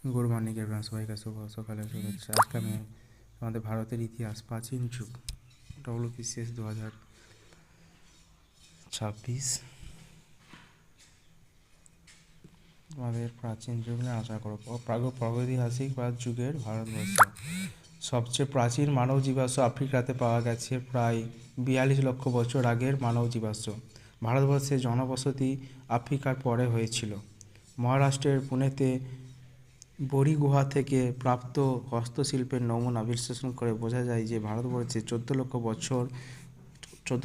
Good morning everyone, সবাইকে শুভ সকালের শুভেচ্ছা। আজকে আমি আমাদের ভারতের ইতিহাস প্রাচীন যুগ WBCS 2026 আমাদের প্রাচীন যুগ নিয়ে আশা করব। প্রাগৈতিহাসিক বা যুগের ভারতবর্ষ সবচেয়ে প্রাচীন মানব জীবাশ্ম আফ্রিকাতে পাওয়া গেছে। প্রায় 42 লক্ষ বছর আগের মানব জীবাশ্ম। ভারতবর্ষের জনবসতি আফ্রিকার পরে হয়েছিল। মহারাষ্ট্রের পুনেতে বড়ি গুহা থেকে প্রাপ্ত হস্তশিল্পের নমুনা বিশ্লেষণ করে বোঝা যায় যে ভারতবর্ষে 14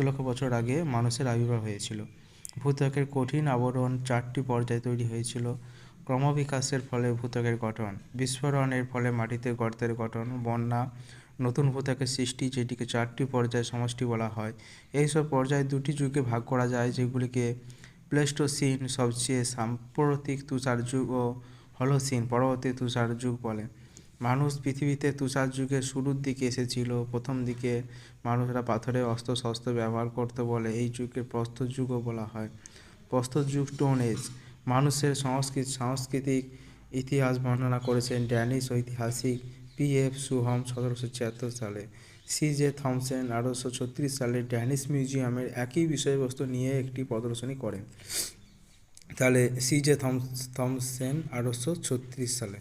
লক্ষ বছর আগে মানুষের আবির্ভাব হয়েছিল। ভূত্বকের কঠিন আবরণ 4টি পর্যায়ে তৈরি হয়েছিল। ক্রমবিকাশের ফলে ভূত্বকের গঠন, বিস্ফোরণের ফলে মাটিতে গর্তের গঠন, বন্যা, নতুন ভূত্বকের সৃষ্টি, যেটিকে 4টি পর্যায়ের সমষ্টি বলা হয়। এইসব পর্যায় দুটি যুগে ভাগ করা যায়, যেগুলিকে প্লেস্টোসিন সবচেয়ে সাম্প্রতিক তুষার যুগ ও হলোসিন পরবর্তী তুষার যুগ বলে। মানুষ পৃথিবীতে তুষার যুগের শুরুর দিকে এসেছিল। প্রথম দিকে মানুষরা পাথরের অস্ত্র শস্ত্র ব্যবহার করতে বলে এই যুগকে প্রস্তর যুগও বলা হয়। প্রস্তর যুগ স্টোন এজ। মানুষের সাংস্কৃতিক ইতিহাস বর্ণনা করেছেন ড্যানিশ ঐতিহাসিক P.F. সুহম 1776 সালে। C.J. থমসন 1836 সালে ড্যানিশ মিউজিয়ামের একই বিষয়বস্তু নিয়ে একটি প্রদর্শনী করেন। তাহলে C.J. থমসন 1836 সালে।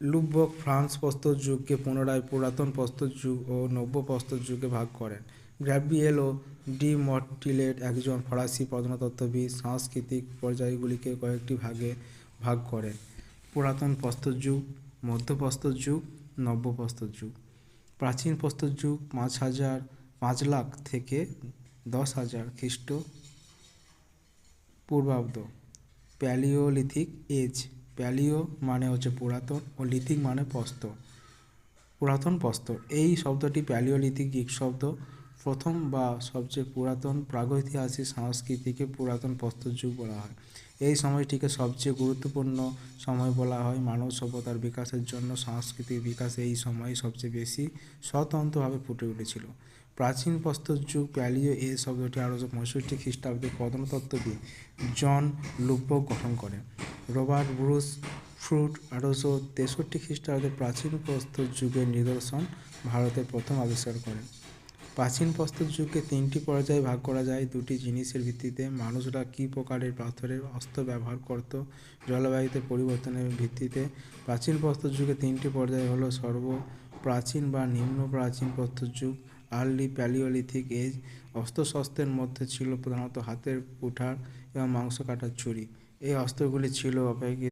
লুবক ফ্রান্স প্রস্তর যুগকে পুনরায় পুরাতন প্রস্তর যুগ ও নব্য প্রস্তর যুগে ভাগ করেন। গ্যাব্রিয়েল ডি মর্টিলেট একজন ফরাসি প্রত্নতত্ত্ববিদ সাংস্কৃতিক পর্যায়গুলিকে কয়েকটি ভাগে ভাগ করেন: পুরাতন প্রস্তর যুগ, মধ্য প্রস্তর যুগ, নব্য প্রস্তর যুগ। প্রাচীন প্রস্তর যুগ 5 লাখ থেকে 10,000 খ্রিস্ট পূর্বাব্দ। Palaeolithic age. প্যালিও মানে হচ্ছে পুরাতন ও লিথিক মানে প্রস্তর, পুরাতন প্রস্তর। এই শব্দটি প্যালিওলিথিক গ্রিক শব্দ। প্রথম বা সবচেয়ে পুরাতন প্রাগৈতিহাসিক সংস্কৃতিকে পুরাতন প্রস্তর যুগ বলা হয়। এই সময়টিকে সবচেয়ে গুরুত্বপূর্ণ সময় বলা হয়। মানব সভ্যতার বিকাশের জন্য সাংস্কৃতিক বিকাশ এই সময়ে সবচেয়ে বেশি স্বতন্ত্রভাবে ফুটে উঠেছিল। প্রাচীন প্রস্তর যুগ প্যালিও এজ শব্দটি 1865 খ্রিস্টাব্দে প্রত্নতত্ত্ববিদ জন লুবক গঠন করেন। রবার্ট ব্রুস ফ্রুট 1863 খ্রিস্টাব্দে প্রাচীন প্রস্তর যুগের নিদর্শন ভারতে প্রথম আবিষ্কার করেন। প্রাচীন প্রস্তর যুগকে 3টি পর্যায়ে ভাগ করা যায় দুটি জিনিসের ভিত্তিতে: মানুষরা কী প্রকারের পাথরের অস্ত্র ব্যবহার করত, জলবায়ুতে পরিবর্তনের ভিত্তিতে। প্রাচীন প্রস্তর যুগে 3টি পর্যায় হলো সর্বপ্রাচীন বা নিম্ন প্রাচীন প্রস্তর যুগ, আর্লি প্যালিওলিথিক এজ। অস্ত্রশস্ত্রের মধ্যে ছিল প্রধানত হাতের কুঠার এবং মাংস কাটার ছুরি। এই অস্ত্রগুলি ছিল অপেক্ষাকৃত